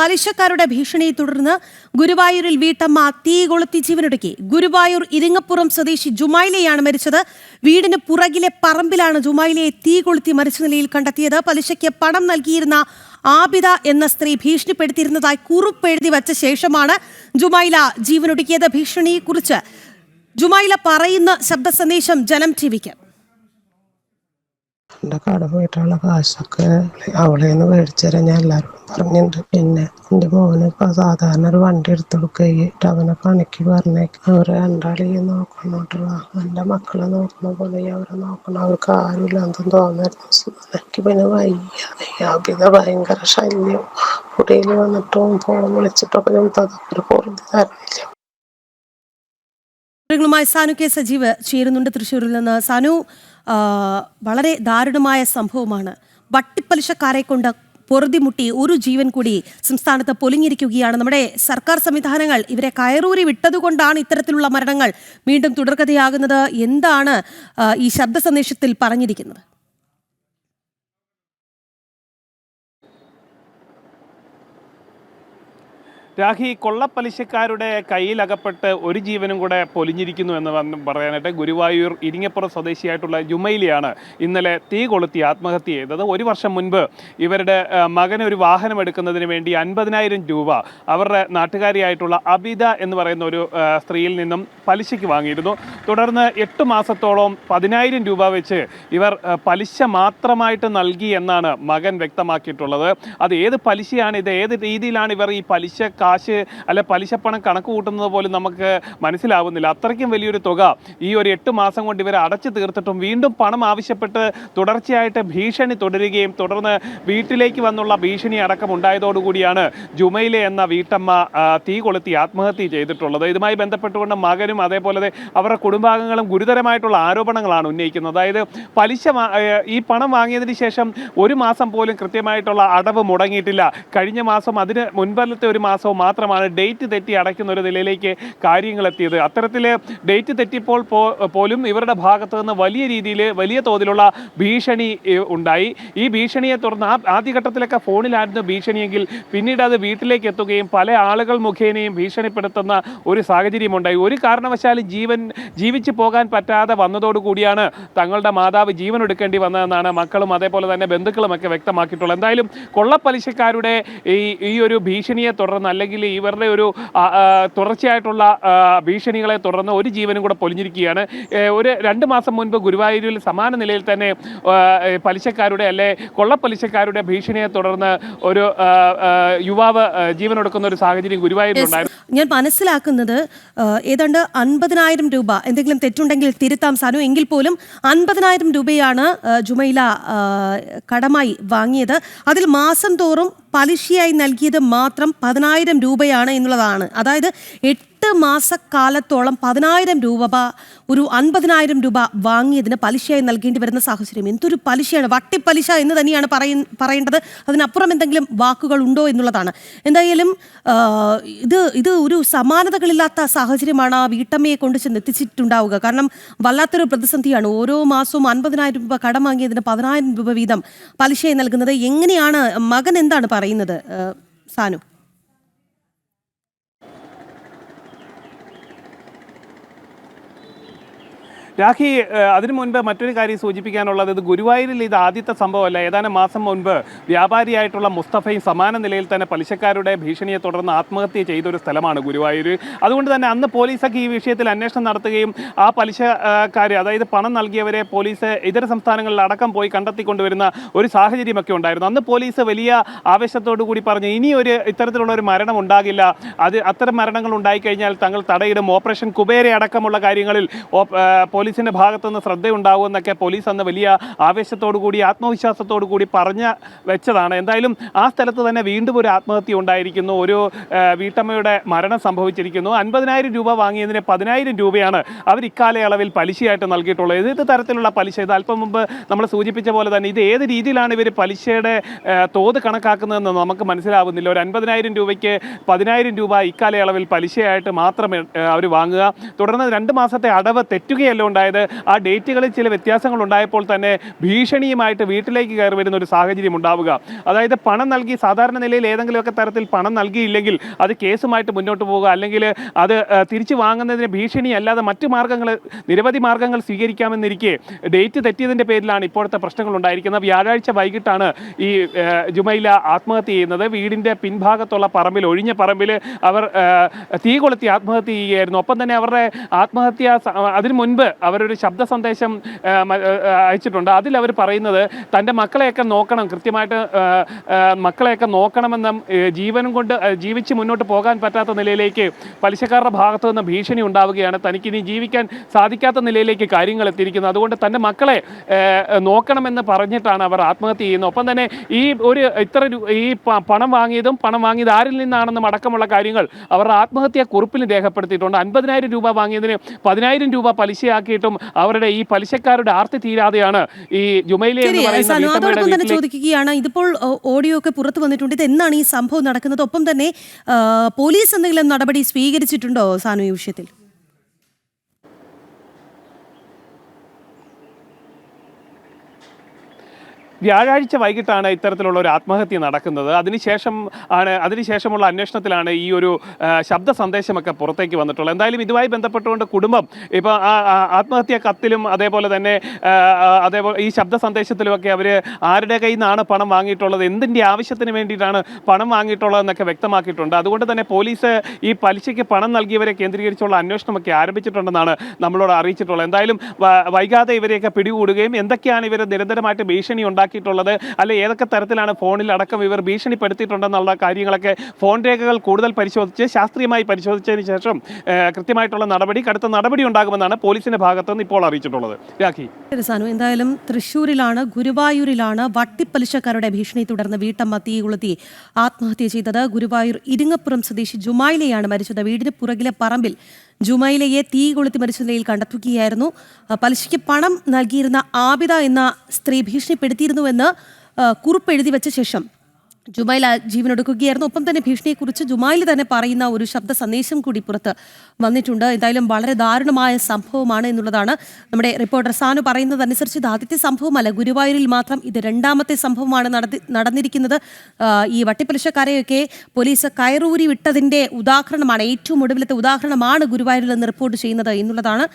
പലിശക്കാരുടെ ഭീഷണിയെ തുടർന്ന് ഗുരുവായൂരിൽ വീട്ടമ്മ തീ കൊളുത്തി ജീവനൊടുക്കി. ഗുരുവായൂർ ഇരിങ്ങപ്പുറം സ്വദേശി ജുമൈലയാണ് മരിച്ചത്. വീടിന് പുറകിലെ പറമ്പിലാണ് ജുമൈലയെ തീ കൊളുത്തി മരിച്ച നിലയിൽ കണ്ടെത്തിയത്. പലിശയ്ക്ക് പണം നൽകിയിരുന്ന ആബിദ എന്ന സ്ത്രീ ഭീഷണിപ്പെടുത്തിയിരുന്നതായി കുറിപ്പെഴുതി വച്ച ശേഷമാണ് ജുമൈല ജീവനൊടുക്കിയത്. ഭീഷണിയെക്കുറിച്ച് ജുമൈല പറയുന്ന ശബ്ദ സന്ദേശം ജനം ടിവിക്ക്. എൻ്റെ കട പോയിട്ടുള്ള കാശൊക്കെ അവളേന്ന് മേടിച്ചുതരാൻ ഞാൻ എല്ലാവർക്കും പറഞ്ഞിട്ടുണ്ട്. പിന്നെ എൻ്റെ മോന് ഇപ്പോൾ സാധാരണ ഒരു വണ്ടി എടുത്തു കൊടുക്കുകയിട്ട് അവനെ പണിക്ക് പറഞ്ഞേക്ക്. അവരെ രണ്ടാളെയും നോക്കണോട്ടുള്ള എൻ്റെ മക്കളെ നോക്കണ പോലെ അവരെ നോക്കണം. അവർക്ക് ആരുമില്ലാന്നും തോന്നായിരുന്നു. എനിക്ക് പിന്നെ വയ്യ. പിന്നെ ഭയങ്കര ശല്യം. കുടിയിൽ വന്നിട്ടും ഫോൺ വിളിച്ചിട്ടൊക്കെ ഒരു പൊറുതി തരണില്ല. സാനു കെ സജീവ് ചേരുന്നുണ്ട് തൃശ്ശൂരിൽ നിന്ന്. സാനു, വളരെ ദാരുണമായ സംഭവമാണ്. വട്ടിപ്പലിശക്കാരെ കൊണ്ട് പൊറുതിമുട്ടി ഒരു ജീവൻ കൂടി സംസ്ഥാനത്ത് പൊലിഞ്ഞിരിക്കുകയാണ്. നമ്മുടെ സർക്കാർ സംവിധാനങ്ങൾ ഇവരെ കയറൂരി വിട്ടതുകൊണ്ടാണ് ഇത്തരത്തിലുള്ള മരണങ്ങൾ വീണ്ടും തുടർക്കഥയാകുന്നത്. എന്താണ് ഈ ശബ്ദ സന്ദേശത്തിൽ പറഞ്ഞിരിക്കുന്നത്? രാഖി, കൊള്ളപ്പലിശക്കാരുടെ കയ്യിലകപ്പെട്ട് ഒരു ജീവനും കൂടെ പൊലിഞ്ഞിരിക്കുന്നു എന്ന് പറയാനായിട്ട് ഗുരുവായൂർ ഇരിങ്ങപ്പുറം സ്വദേശിയായിട്ടുള്ള ജുമൈലയാണ് ഇന്നലെ തീ കൊളുത്തി ആത്മഹത്യ ചെയ്തത്. ഒരു വർഷം മുൻപ് ഇവരുടെ മകന് ഒരു വാഹനം എടുക്കുന്നതിന് വേണ്ടി 50,000 രൂപ അവരുടെ നാട്ടുകാരിയായിട്ടുള്ള അബിദ എന്ന് പറയുന്ന ഒരു സ്ത്രീയിൽ നിന്നും പലിശയ്ക്ക് വാങ്ങിയിരുന്നു. തുടർന്ന് 8 മാസത്തോളം 10,000 രൂപ വെച്ച് ഇവർ പലിശ മാത്രമായിട്ട് നൽകി എന്നാണ് മകൻ വ്യക്തമാക്കിയിട്ടുള്ളത്. അത് ഏത് പലിശയാണ്, ഇത് ഏത് രീതിയിലാണ് ഇവർ ഈ പലിശ കാശ് അല്ലെ പലിശപ്പണം കണക്ക് കൂട്ടുന്നത് പോലും നമുക്ക് മനസ്സിലാവുന്നില്ല. അത്രയ്ക്കും വലിയൊരു തുക ഈ ഒരു 8 മാസം കൊണ്ട് ഇവർ അടച്ചു തീർത്തിട്ടും വീണ്ടും പണം ആവശ്യപ്പെട്ട് തുടർച്ചയായിട്ട് ഭീഷണി തുടരുകയും തുടർന്ന് വീട്ടിലേക്ക് വന്നുള്ള ഭീഷണി അടക്കം ഉണ്ടായതോടുകൂടിയാണ് ജുമൈല എന്ന വീട്ടമ്മ തീ കൊളുത്തി ആത്മഹത്യ ചെയ്തിട്ടുള്ളത്. ഇതുമായി ബന്ധപ്പെട്ടുകൊണ്ട് മകനും അതേപോലെ അവരുടെ കുടുംബാംഗങ്ങളും ഗുരുതരമായിട്ടുള്ള ആരോപണങ്ങളാണ് ഉന്നയിക്കുന്നത്. അതായത് പലിശ ഈ പണം വാങ്ങിയതിന് ശേഷം ഒരു മാസം പോലും കൃത്യമായിട്ടുള്ള അടവ് മുടങ്ങിയിട്ടില്ല. കഴിഞ്ഞ മാസം അതിന് മുൻപത്തെ ഒരു മാസവും മാത്രമാണ് ഡേറ്റ് തെറ്റി അടയ്ക്കുന്ന ഒരു നിലയിലേക്ക് കാര്യങ്ങൾ എത്തിയത്. അത്തരത്തിൽ ഡേറ്റ് തെറ്റിപ്പോൾ പോലും ഇവരുടെ ഭാഗത്ത് നിന്ന് വലിയ രീതിയിൽ വലിയ തോതിലുള്ള ഭീഷണി ഉണ്ടായി. ഈ ഭീഷണിയെ തുടർന്ന് ആദ്യഘട്ടത്തിലൊക്കെ ഫോണിലായിരുന്നു ഭീഷണിയെങ്കിൽ പിന്നീട് അത് വീട്ടിലേക്ക് എത്തുകയും പല ആളുകൾ മുഖേനയും ഭീഷണിപ്പെടുത്തുന്ന ഒരു സാഹചര്യമുണ്ടായി. ഒരു കാരണവശാലും ജീവിച്ചു പോകാൻ പറ്റാതെ വന്നതോടുകൂടിയാണ് തങ്ങളുടെ മാതാവ് ജീവൻ എടുക്കേണ്ടി വന്നതെന്നാണ് മക്കളും അതേപോലെ തന്നെ ബന്ധുക്കളുമൊക്കെ വ്യക്തമാക്കിയിട്ടുള്ളത്. എന്തായാലും കൊള്ളപ്പലിശക്കാരുടെ ഈ ഒരു ഭീഷണിയെ തുടർന്ന് അല്ലെങ്കിൽ ഇവരുടെ ഒരു തുടർച്ചയായിട്ടുള്ള ഭീഷണികളെ തുടർന്ന് ഒരു ജീവനും കൂടെ പൊലിഞ്ഞിരിക്കുകയാണ്. ഒരു 2 മാസം മുൻപ് ഗുരുവായൂരിൽ സമാന നിലയിൽ തന്നെ പലിശക്കാരുടെ അല്ലെ കൊള്ളപ്പലിശക്കാരുടെ ഭീഷണിയെ തുടർന്ന് ഒരു യുവാവ് ജീവനൊടുക്കുന്ന ഒരു സാഹചര്യം ഗുരുവായൂരിലുണ്ടായിരുന്നു. ഞാൻ മനസ്സിലാക്കുന്നത് ഏതാണ്ട് 50,000 രൂപ, എന്തെങ്കിലും തെറ്റുണ്ടെങ്കിൽ തിരുത്താം സാനു, എങ്കിൽ പോലും 50,000 രൂപയാണ് ജുമൈല കടമായി വാങ്ങിയത്. അതിൽ മാസം തോറും പലിശയായി നൽകിയത് മാത്രം 10,000 രൂപയാണ് എന്നുള്ളതാണ്. അതായത് 8 മാസക്കാലത്തോളം 10,000 രൂപ, ഒരു 50,000 രൂപ വാങ്ങിയതിന് പലിശയായി നൽകേണ്ടി വരുന്ന സാഹചര്യം. എന്തൊരു പലിശയാണ്! വട്ടിപ്പലിശ എന്ന് തന്നെയാണ് പറയേണ്ടത്. അതിനപ്പുറം എന്തെങ്കിലും വാക്കുകൾ ഉണ്ടോ എന്നുള്ളതാണ്. എന്തായാലും ഇത് ഒരു സമാനതകളില്ലാത്ത സാഹചര്യമാണ് ആ വീട്ടമ്മയെ കൊണ്ട് ചെന്ന് എത്തിച്ചിട്ടുണ്ടാവുക. കാരണം വല്ലാത്തൊരു പ്രതിസന്ധിയാണ്. ഓരോ മാസവും 50,000 രൂപ കടം വാങ്ങിയതിന് 10,000 രൂപ വീതം പലിശയായി നൽകുന്നത്. എങ്ങനെയാണ് മകൻ എന്താണ് പറയുന്നത് സാനു? രാഖി, അതിനു മുൻപ് മറ്റൊരു കാര്യം സൂചിപ്പിക്കാനുള്ളത്, ഇത് ഗുരുവായൂരിൽ ഇത് ആദ്യത്തെ സംഭവമല്ല. ഏതാനും മാസം മുൻപ് വ്യാപാരിയായിട്ടുള്ള മുസ്തഫയും സമാന നിലയിൽ തന്നെ പലിശക്കാരുടെ ഭീഷണിയെ തുടർന്ന് ആത്മഹത്യ ചെയ്തൊരു സ്ഥലമാണ് ഗുരുവായൂർ. അതുകൊണ്ട് തന്നെ അന്ന് പോലീസൊക്കെ ഈ വിഷയത്തിൽ അന്വേഷണം നടത്തുകയും ആ പലിശക്കാർ, അതായത് പണം നൽകിയവരെ പോലീസ് ഇതര സംസ്ഥാനങ്ങളിൽ അടക്കം പോയി കണ്ടെത്തിക്കൊണ്ടുവരുന്ന ഒരു സാഹചര്യമൊക്കെ ഉണ്ടായിരുന്നു. അന്ന് പോലീസ് വലിയ ആവേശത്തോടു കൂടി പറഞ്ഞു ഇനി ഇത്തരത്തിലുള്ള ഒരു മരണം ഉണ്ടാകില്ല, അത്തരം മരണങ്ങൾ ഉണ്ടായിക്കഴിഞ്ഞാൽ തങ്ങൾ തടയിടും, ഓപ്പറേഷൻ കുബേര അടക്കമുള്ള കാര്യങ്ങളിൽ പോലീസിന്റെ ഭാഗത്തുനിന്ന് ശ്രദ്ധയുണ്ടാകുമെന്നൊക്കെ പോലീസ് അന്ന് വലിയ ആവേശത്തോടു കൂടി ആത്മവിശ്വാസത്തോടു കൂടി പറഞ്ഞു വെച്ചതാണ്. എന്തായാലും ആ സ്ഥലത്ത് തന്നെ വീണ്ടും ഒരു ആത്മഹത്യ ഉണ്ടായിരിക്കുന്നു. ഒരു വീട്ടമ്മയുടെ മരണം സംഭവിച്ചിരിക്കുന്നു. 50,000 രൂപ വാങ്ങിയതിന് 10,000 രൂപയാണ് അവർ ഇക്കാലയളവിൽ പലിശയായിട്ട് നൽകിയിട്ടുള്ളത്. ഏത് തരത്തിലുള്ള പലിശ? ഇത് അല്പം മുമ്പ് നമ്മൾ സൂചിപ്പിച്ച പോലെ തന്നെ ഇത് ഏത് രീതിയിലാണ് ഇവർ പലിശയുടെ തോത് കണക്കാക്കുന്നതെന്ന് നമുക്ക് മനസ്സിലാവുന്നില്ല. ഒരു 50,000 രൂപയ്ക്ക് 10,000 രൂപ ഇക്കാലയളവിൽ പലിശയായിട്ട് മാത്രമേ അവർ വാങ്ങുക. തുടർന്ന് 2 മാസത്തെ അടവ് തെറ്റുകയല്ല ഉണ്ടായത്. ആ ഡേറ്റുകളിൽ ചില വ്യത്യാസങ്ങൾ ഉണ്ടായപ്പോൾ തന്നെ ഭീഷണിയുമായിട്ട് വീട്ടിലേക്ക് കയറി വരുന്ന ഒരു സാഹചര്യം ഉണ്ടാവുക. അതായത് പണം നൽകി, സാധാരണ നിലയിൽ ഏതെങ്കിലുമൊക്കെ തരത്തിൽ പണം നൽകിയില്ലെങ്കിൽ അത് കേസുമായിട്ട് മുന്നോട്ട് പോവുക, അല്ലെങ്കിൽ അത് തിരിച്ചു വാങ്ങുന്നതിന് ഭീഷണി അല്ലാതെ മറ്റു മാർഗ്ഗങ്ങൾ, നിരവധി മാർഗ്ഗങ്ങൾ സ്വീകരിക്കാമെന്നിരിക്കെ ഡേറ്റ് തെറ്റിയതിൻ്റെ പേരിലാണ് ഇപ്പോഴത്തെ പ്രശ്നങ്ങൾ ഉണ്ടായിരിക്കുന്നത്. വ്യാഴാഴ്ച വൈകിട്ടാണ് ഈ ജുമൈല ആത്മഹത്യ ചെയ്യുന്നത്. വീടിൻ്റെ പിൻഭാഗത്തുള്ള പറമ്പിൽ, ഒഴിഞ്ഞ പറമ്പിൽ അവർ തീ കൊളുത്തി ആത്മഹത്യ ചെയ്യുകയായിരുന്നു. ഒപ്പം തന്നെ അവരുടെ ആത്മഹത്യ അതിനു മുൻപ് അവരൊരു ശബ്ദ സന്ദേശം അയച്ചിട്ടുണ്ട്. അതിൽ അവർ പറയുന്നത് തൻ്റെ മക്കളെയൊക്കെ നോക്കണം, കൃത്യമായിട്ട് മക്കളെയൊക്കെ നോക്കണമെന്നും ജീവനും കൊണ്ട് ജീവിച്ച് മുന്നോട്ട് പോകാൻ പറ്റാത്ത നിലയിലേക്ക് പലിശക്കാരുടെ ഭാഗത്തു നിന്ന് ഭീഷണി ഉണ്ടാവുകയാണ്. തനിക്കിനി ജീവിക്കാൻ സാധിക്കാത്ത നിലയിലേക്ക് കാര്യങ്ങൾ എത്തിയിരിക്കുന്നത്. അതുകൊണ്ട് തൻ്റെ മക്കളെ നോക്കണമെന്ന് പറഞ്ഞിട്ടാണ് അവർ ആത്മഹത്യ ചെയ്യുന്നത്. ഒപ്പം തന്നെ ഈ പണം വാങ്ങിയത് ആരിൽ നിന്നാണെന്നും അടക്കമുള്ള കാര്യങ്ങൾ അവരുടെ ആത്മഹത്യാ കുറിപ്പിൽ രേഖപ്പെടുത്തിയിട്ടുണ്ട്. 50,000 രൂപ വാങ്ങിയതിന് 10,000 രൂപ പലിശയാക്കിയിട്ടും അവരുടെ ഈ പലിശക്കാരുടെ ആർത്തി തീരാതെയാണ് ഈ ജുമൈല എന്ന് പറയുന്ന അതോടൊപ്പം തന്നെ ചോദിക്കുകയാണ്, ഇതിപ്പോൾ ഓഡിയോ ഒക്കെ പുറത്തു വന്നിട്ടുണ്ട്, ഇത് എന്നാണ് ഈ സംഭവം നടക്കുന്നത്? ഒപ്പം തന്നെ പോലീസ് എന്തെങ്കിലും നടപടി സ്വീകരിച്ചിട്ടുണ്ടോ സാനു ഈ വിഷയത്തിൽ? വ്യാഴാഴ്ച വൈകിട്ടാണ് ഇത്തരത്തിലുള്ള ഒരു ആത്മഹത്യ നടക്കുന്നത്. അതിനുശേഷമുള്ള അന്വേഷണത്തിലാണ് ഈ ഒരു ശബ്ദ സന്ദേശമൊക്കെ പുറത്തേക്ക് വന്നിട്ടുള്ളത്. എന്തായാലും ഇതുമായി ബന്ധപ്പെട്ടുകൊണ്ട് കുടുംബം ഇപ്പോൾ ആത്മഹത്യാ കത്തിലും അതേപോലെ ഈ ശബ്ദ സന്ദേശത്തിലുമൊക്കെ അവർ ആരുടെ കയ്യിൽ നിന്നാണ് പണം വാങ്ങിയിട്ടുള്ളത്, എന്തിൻ്റെ ആവശ്യത്തിന് വേണ്ടിയിട്ടാണ് പണം വാങ്ങിയിട്ടുള്ളതെന്നൊക്കെ വ്യക്തമാക്കിയിട്ടുണ്ട്. അതുകൊണ്ട് തന്നെ പോലീസ് ഈ പലിശയ്ക്ക് പണം നൽകിയവരെ കേന്ദ്രീകരിച്ചുള്ള അന്വേഷണമൊക്കെ ആരംഭിച്ചിട്ടുണ്ടെന്നാണ് നമ്മളോട് അറിയിച്ചിട്ടുള്ളത്. എന്തായാലും വൈകാതെ ഇവരെയൊക്കെ പിടികൂടുകയും എന്തൊക്കെയാണ് ഇവർ നിരന്തരമായിട്ട് ഭീഷണി ാക്കിയിട്ടുള്ളത്, അല്ലെ ഏതൊക്കെ തരത്തിലാണ് ഫോണിൽ അടക്കം ഇവർ ഭീഷണിപ്പെടുത്തിയിട്ടുണ്ടെന്നുള്ള കാര്യങ്ങളൊക്കെ ഫോൺ രേഖകൾ കൂടുതൽ പരിശോധിച്ച് ശാസ്ത്രീയമായി പരിശോധിച്ചതിന് ശേഷം കൃത്യമായിട്ടുള്ള കടുത്ത നടപടി ഉണ്ടാകുമെന്നാണ് പോലീസിന്റെ ഭാഗത്തുനിന്ന് ഇപ്പോൾ അറിയിച്ചിട്ടുള്ളത്. രാഖി, എന്തായാലും തൃശ്ശൂരിലാണ്, ഗുരുവായൂരിലാണ് വട്ടിപ്പലിശക്കാരുടെ ഭീഷണി തുടർന്ന് വീട്ടമ്മ തീ കൊളുത്തി ആത്മഹത്യ ചെയ്തത്. ഗുരുവായൂർ ഇരിങ്ങപ്പുറം സ്വദേശി ജുമൈലയാണ് മരിച്ചത്. വീടിന് പുറകിലെ പറമ്പിൽ ജുമൈലയെ തീ കൊളുത്തി മരിച്ച നിലയിൽ കണ്ടെത്തുകയായിരുന്നു. പലിശയ്ക്ക് പണം നൽകിയിരുന്ന ആബിദ എന്ന സ്ത്രീ ഭീഷണിപ്പെടുത്തിയിരുന്നുവെന്ന് കുറിപ്പ് എഴുതി വെച്ച ശേഷം ജുമൈല ജീവനൊടുക്കുകയായിരുന്നു. ഒപ്പം തന്നെ ഭീഷണിയെക്കുറിച്ച് ജുമൈല തന്നെ പറയുന്ന ഒരു ശബ്ദ സന്ദേശം കൂടി പുറത്ത് വന്നിട്ടുണ്ട്. എന്തായാലും വളരെ ദാരുണമായ സംഭവമാണ് എന്നുള്ളതാണ് നമ്മുടെ റിപ്പോർട്ടർ സാനു പറയുന്നതനുസരിച്ച്. ഇത് ആദ്യത്തെ സംഭവമല്ല, ഗുരുവായൂരിൽ മാത്രം ഇത് രണ്ടാമത്തെ സംഭവമാണ് നടന്നിരിക്കുന്നത്. ഈ വട്ടിപ്പലിശക്കാരെയൊക്കെ പോലീസ് കയറൂരി വിട്ടതിൻ്റെ ഉദാഹരണമാണ്, ഏറ്റവും ഒടുവിലത്തെ ഉദാഹരണമാണ് ഗുരുവായൂരിൽ നിന്ന് റിപ്പോർട്ട് ചെയ്യുന്നത് എന്നുള്ളതാണ്.